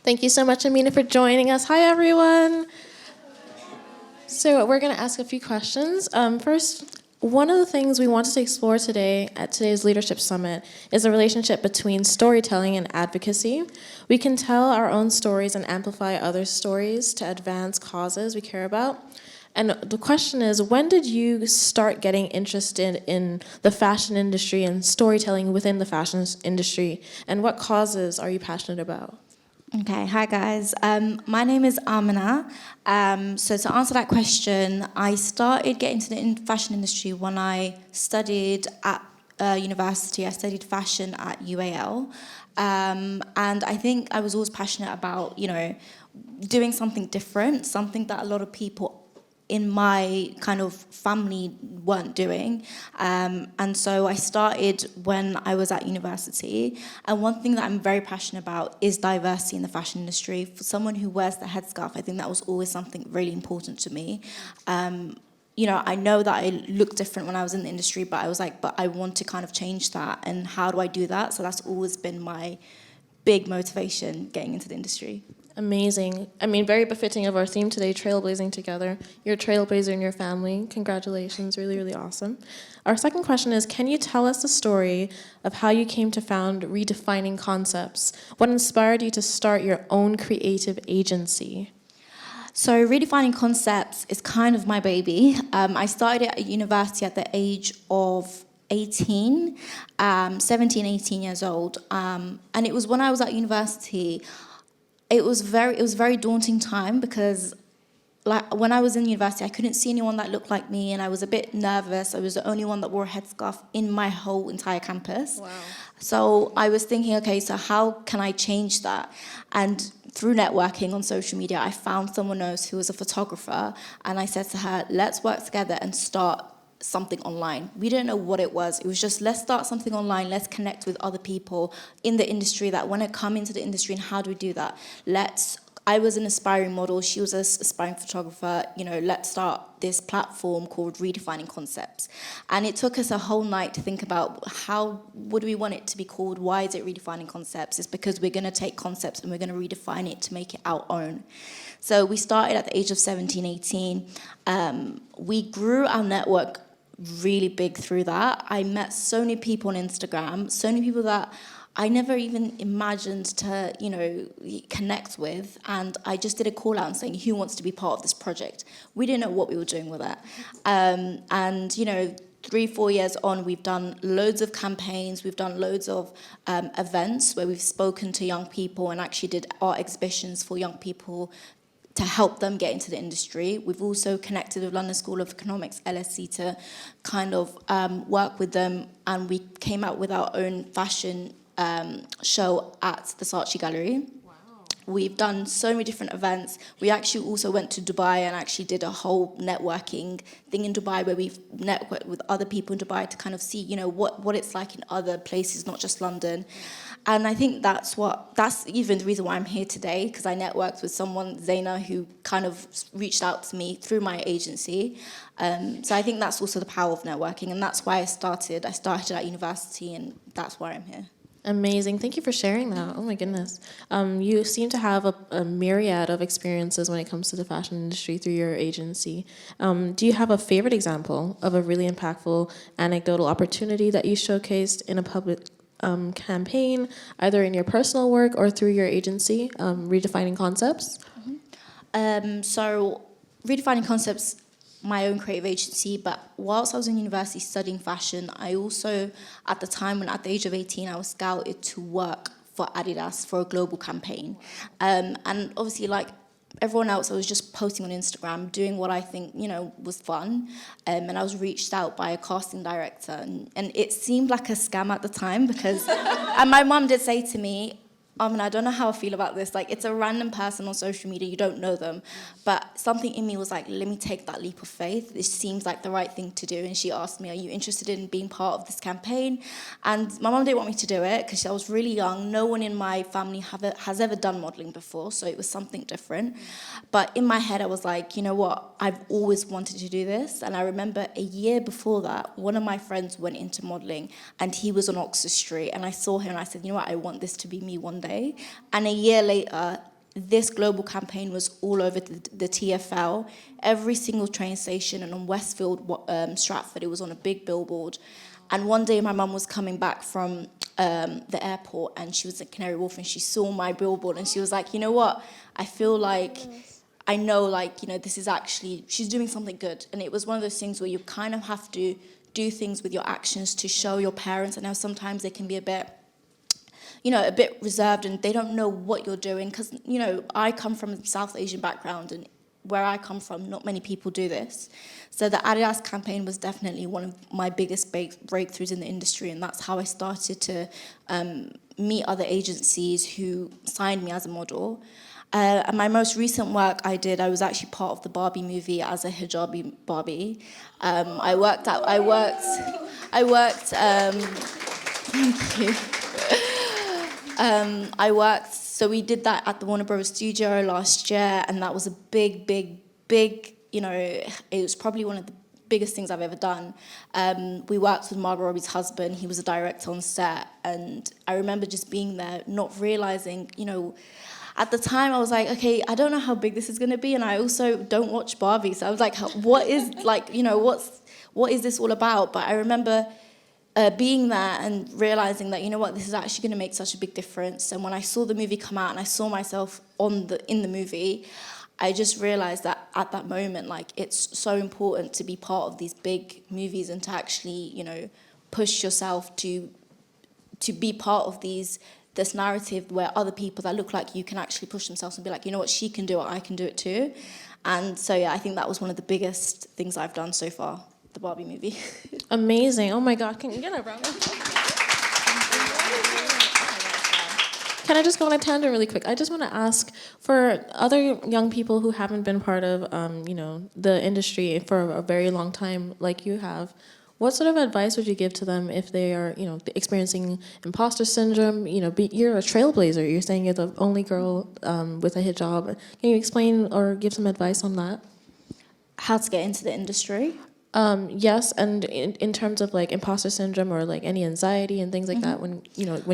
Thank you so much, Aminah, for joining us. Hi, everyone. So we're going to ask a few questions. First, one of the things we wanted to explore today at today's Leadership Summit is the relationship between storytelling and advocacy. We can tell our own stories and amplify others' stories to advance causes we care about. And the question is, when did you start getting interested in the fashion industry and storytelling within the fashion industry? And what causes are you passionate about? Okay, hi guys. My name is Aminah. So to answer that question, I started getting to the fashion industry when I studied at university. I studied fashion at UAL. And I think I was always passionate about, doing something different, something that a lot of people in my kind of family weren't doing. And so I started when I was at university. And one thing that I'm very passionate about is diversity in the fashion industry. For someone who wears the headscarf, I think that was always something really important to me. I know that I looked different when I was in the industry, but I was like, but I want to kind of change that. And how do I do that? So that's always been my big motivation getting into the industry. Amazing. I mean, very befitting of our theme today, trailblazing together. You're a trailblazer in your family. Congratulations. Really, really awesome. Our second question is, can you tell us the story of how you came to found Redefining Concepts? What inspired you to start your own creative agency? So Redefining Concepts is kind of my baby. I started at university at the age of 18, 17, 18 years old. And it was when I was at university, it was very daunting time because like when I was in university, I couldn't see anyone that looked like me and I was a bit nervous. I was the only one that wore a headscarf in my whole entire campus. Wow. So I was thinking, okay, so how can I change that? And through networking on social media, I found someone else who was a photographer and I said to her, let's work together and start something online. We didn't know what it was. It was just, let's start something online. Let's connect with other people in the industry that want to come into the industry. And how do we do that? I was an aspiring model. She was an aspiring photographer. Let's start this platform called Redefining Concepts. And it took us a whole night to think about what do we want it to be called? Why is it Redefining Concepts? It's because we're going to take concepts and we're going to redefine it to make it our own. So we started at the age of 17, 18. We grew our network really big through that. I met so many people on Instagram, so many people that I never even imagined to, connect with. And I just did a call out and saying, who wants to be part of this project? We didn't know what we were doing with it. 3-4 years on, we've done loads of campaigns, we've done loads of events where we've spoken to young people and actually did art exhibitions for young people to help them get into the industry. We've also connected with London School of Economics, LSE, to kind of work with them, and we came out with our own fashion show at the Saatchi Gallery. Wow. We've done so many different events. We actually also went to Dubai and actually did a whole networking thing in Dubai where we've networked with other people in Dubai to kind of see, what it's like in other places, not just London. And I think that's even the reason why I'm here today, because I networked with someone, Zaina, who kind of reached out to me through my agency. So I think that's also the power of networking, and that's why I started. I started at university, and that's why I'm here. Amazing. Thank you for sharing that. Oh my goodness. You seem to have a myriad of experiences when it comes to the fashion industry through your agency. Do you have a favorite example of a really impactful anecdotal opportunity that you showcased in a public campaign, either in your personal work or through your agency, Redefining Concepts? Mm-hmm. So Redefining Concepts, my own creative agency, but whilst I was in university studying fashion, I also, at the time, at the age of 18, I was scouted to work for Adidas for a global campaign. And obviously, like everyone else, I was just posting on Instagram, doing what I think, was fun. And I was reached out by a casting director. And it seemed like a scam at the time because, and my mum did say to me, I don't know how I feel about this. Like, it's a random person on social media, you don't know them. But something in me was like, let me take that leap of faith. This seems like the right thing to do. And she asked me, are you interested in being part of this campaign? And my mum didn't want me to do it because I was really young. No one in my family has ever done modelling before, so it was something different. But in my head, I was like, you know what? I've always wanted to do this. And I remember a year before that, one of my friends went into modelling and he was on Oxford Street. And I saw him and I said, you know what? I want this to be me one day. And a year later, this global campaign was all over the TfL, every single train station, and on Westfield, Stratford, it was on a big billboard. And one day my mum was coming back from the airport, and she was at Canary Wharf, and she saw my billboard, and she was like, you know what, I feel like, I know, like, you know, this is actually, she's doing something good. And it was one of those things where you kind of have to do things with your actions to show your parents. And now sometimes they can be a bit, you know, a bit reserved, and they don't know what you're doing. Because, you know, I come from a South Asian background, and where I come from, not many people do this. So the Adidas campaign was definitely one of my biggest breakthroughs in the industry, and that's how I started to meet other agencies who signed me as a model. And my most recent work I was actually part of the Barbie movie as a hijabi Barbie. I worked, thank you. So we did that at the Warner Bros. Studio last year, and that was a big, you know, it was probably one of the biggest things I've ever done. We worked with Margot Robbie's husband. He was a director on set, and I remember just being there, not realizing, you know, at the time I was like, okay, I don't know how big this is going to be, and I also don't watch Barbie, so I was like, what is, like, you know, what is this all about? But I remember being there and realizing that, you know what, this is actually going to make such a big difference. And when I saw the movie come out and I saw myself in the movie, I just realized that at that moment, like, it's so important to be part of these big movies and to actually, you know, push yourself to be part of this narrative where other people that look like you can actually push themselves and be like, you know what, she can do it, I can do it too. And so, yeah, I think that was one of the biggest things I've done so far, the Barbie movie. Amazing. Oh my God. Can you get a round? Can I just go on a tangent really quick? I just want to ask, for other young people who haven't been part of, you know, the industry for a very long time like you have, what sort of advice would you give to them if they are, you know, experiencing imposter syndrome? You know, you're a trailblazer. You're saying you're the only girl with a hijab. Can you explain or give some advice on that? How to get into the industry? Yes, and in terms of like imposter syndrome or like any anxiety and things like that, when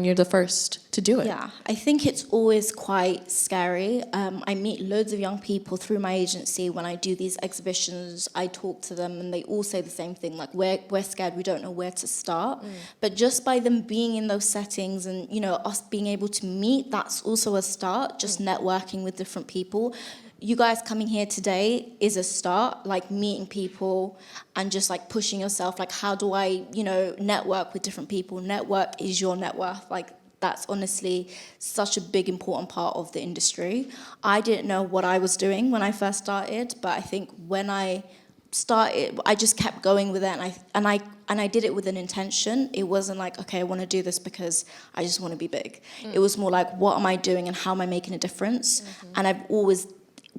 you're the first to do it. Yeah, I think it's always quite scary. I meet loads of young people through my agency. When I do these exhibitions, I talk to them, and they all say the same thing. Like, we're scared. We don't know where to start. But just by them being in those settings, and, you know, us being able to meet, that's also a start. Just networking with different people. You guys coming here today is a start, like meeting people and just like pushing yourself. Like, how do I, you know, network with different people? Network is your net worth. Like, that's honestly such a big, important part of the industry. I didn't know what I was doing when I first started, but I think when I started, I just kept going with it, and I did it with an intention. It wasn't like, okay, I want to do this because I just want to be big. It was more like, what am I doing and how am I making a difference? And I've always,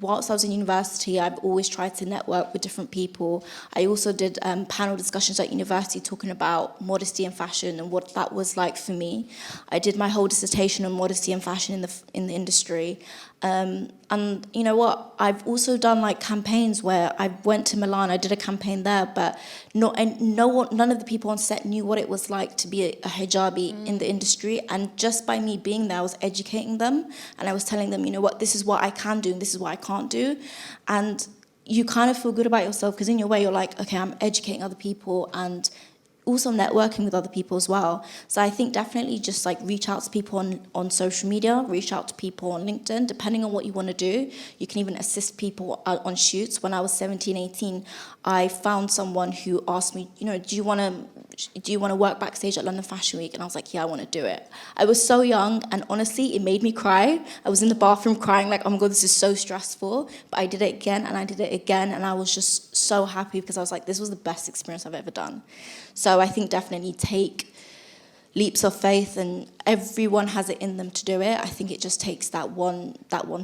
whilst I was in university, I've always tried to network with different people. I also did panel discussions at university talking about modesty and fashion and what that was like for me. I did my whole dissertation on modesty and fashion in the industry. And you know what? I've also done like campaigns where I went to Milan. I did a campaign there, but none of the people on set knew what it was like to be a hijabi in the industry. And just by me being there, I was educating them, and I was telling them, you know what, this is what I can do, and this is what I can't do. And you kind of feel good about yourself because in your way, you're like, okay, I'm educating other people and also networking with other people as well. So I think definitely just like reach out to people on social media, reach out to people on LinkedIn, depending on what you want to do. You can even assist people on shoots. When I was 17, 18, I found someone who asked me, you know, do you want to work backstage at London Fashion Week? And I was like, yeah, I want to do it. I was so young, and honestly, it made me cry. I was in the bathroom crying like, oh my God, this is so stressful. But I did it again, and I did it again, and I was just so happy because I was like, this was the best experience I've ever done. So I think definitely take leaps of faith, and everyone has it in them to do it. I think it just takes that one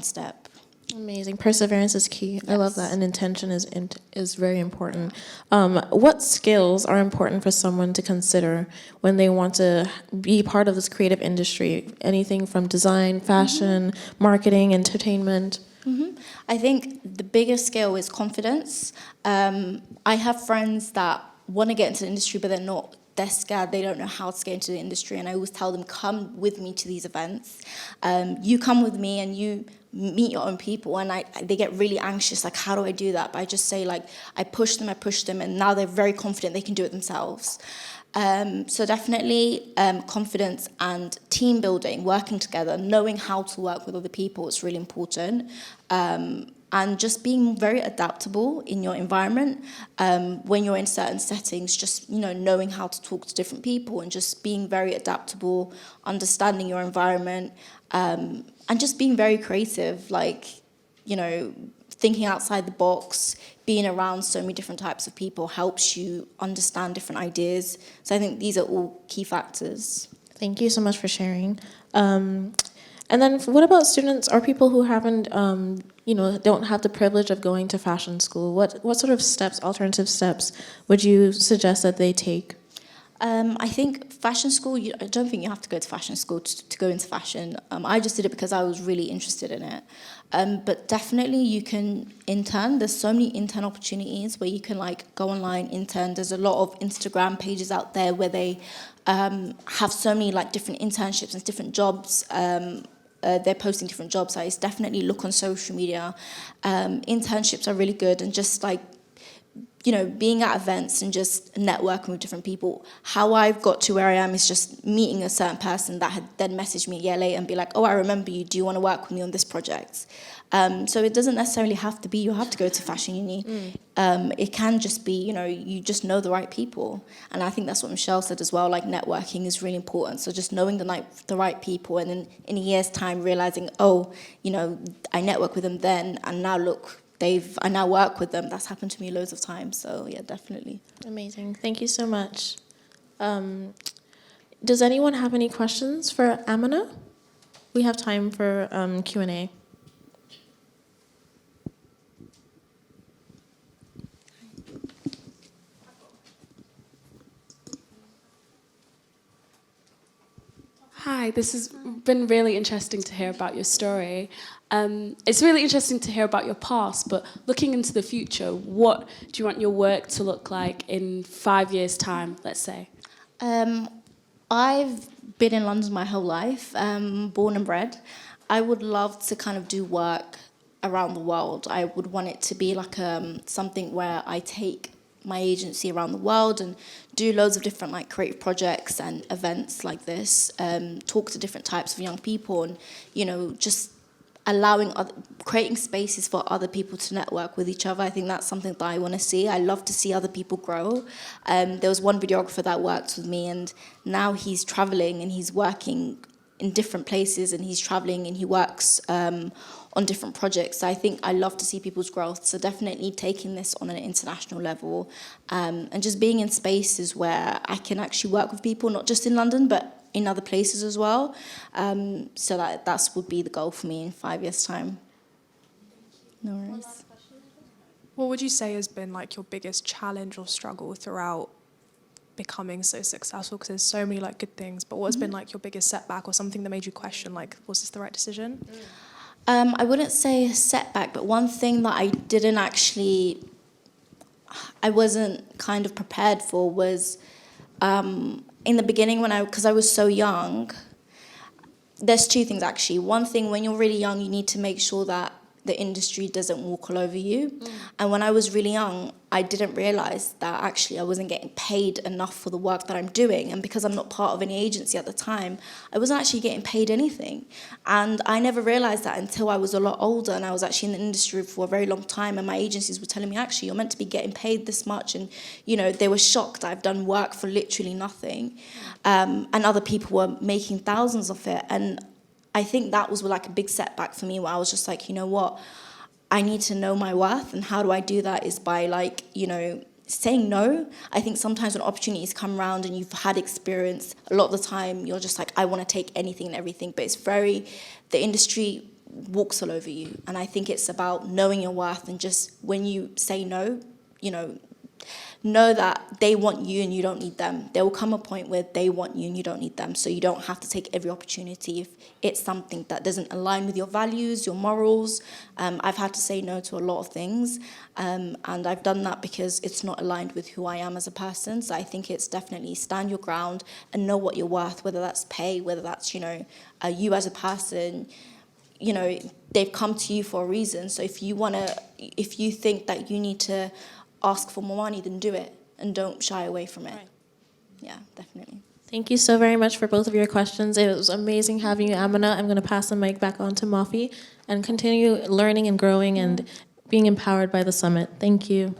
step. Amazing. Perseverance is key. Yes. I love that, and intention is very important. What skills are important for someone to consider when they want to be part of this creative industry? Anything from design, fashion, marketing, entertainment? I think the biggest skill is confidence. I have friends that want to get into the industry, but they're scared, they don't know how to get into the industry. And I always tell them, come with me to these events. You come with me and you meet your own people. And they get really anxious, like, how do I do that? But I just say, like, I push them, and now they're very confident they can do it themselves. So definitely confidence and team building, working together, knowing how to work with other people is really important. And just being very adaptable in your environment. When you're in certain settings, just, knowing how to talk to different people and just being very adaptable, understanding your environment, and just being very creative, like, thinking outside the box, being around so many different types of people helps you understand different ideas. So I think these are all key factors. Thank you so much for sharing. And then what about students or people who haven't, don't have the privilege of going to fashion school? What sort of steps, alternative steps, would you suggest that they take? I think fashion school, I don't think you have to go to fashion school to go into fashion. I just did it because I was really interested in it. But definitely you can intern. There's so many intern opportunities where you can go online, intern. There's a lot of Instagram pages out there where they have so many different internships and different jobs. They're posting different job sites. Definitely look on social media. Internships are really good, and just being at events and just networking with different people. How I've got to where I am is just meeting a certain person that had then messaged me a year later and be like, oh, I remember you. Do you want to work with me on this project? So it doesn't necessarily have to be you have to go to fashion uni. It can just be, you just know the right people. And I think that's what Michelle said as well, networking is really important. So just knowing the right people, and then in a year's time realizing, I network with them then, and now look, I now work with them. That's happened to me loads of times. So yeah, definitely. Amazing. Thank you so much. Does anyone have any questions for Aminah? We have time for Q&A. Hi, this has been really interesting to hear about your story. It's really interesting to hear about your past, but looking into the future, what do you want your work to look like in 5 years' time, let's say? I've been in London my whole life, born and bred. I would love to kind of do work around the world. I would want it to be something where I take my agency around the world and do loads of different creative projects and events like this, talk to different types of young people, and just creating spaces for other people to network with each other. I think that's something that I want to see. I love to see other people grow. There was one videographer that worked with me, and now he's traveling and he's working in different places, and he's traveling and he works on different projects. So I think I love to see people's growth. So definitely taking this on an international level, and just being in spaces where I can actually work with people, not just in London, but in other places as well. So that would be the goal for me in 5 years' time. No worries. What would you say has been your biggest challenge or struggle throughout becoming so successful? Because there's so many good things, but what's been your biggest setback or something that made you question was this the right decision? I wouldn't say a setback, but one thing that I wasn't kind of prepared for was in the beginning because I was so young. There's two things actually. One thing, when you're really young, you need to make sure that the industry doesn't walk all over you. And when I was really young, I didn't realize that actually I wasn't getting paid enough for the work that I'm doing. And because I'm not part of any agency at the time, I wasn't actually getting paid anything. And I never realized that until I was a lot older, and I was actually in the industry for a very long time, and my agencies were telling me, actually, you're meant to be getting paid this much. And, they were shocked. I've done work for literally nothing. And other people were making thousands of it. And I think that was a big setback for me, where I was just you know what, I need to know my worth. And how do I do that is by saying no. I think sometimes when opportunities come around and you've had experience, a lot of the time you're just I want to take anything and everything. But the industry walks all over you. And I think it's about knowing your worth, and just when you say no, know that they want you and you don't need them. There will come a point where they want you and you don't need them. So you don't have to take every opportunity if it's something that doesn't align with your values, your morals. I've had to say no to a lot of things. And I've done that because it's not aligned with who I am as a person. So I think it's definitely stand your ground and know what you're worth, whether that's pay, whether that's, you as a person. They've come to you for a reason. So if you think that you need to ask for more money, then do it and don't shy away from it. Right. Yeah, definitely. Thank you so very much for both of your questions. It was amazing having you, Aminah. I'm going to pass the mic back on to Mafi and continue learning and growing and being empowered by the summit. Thank you.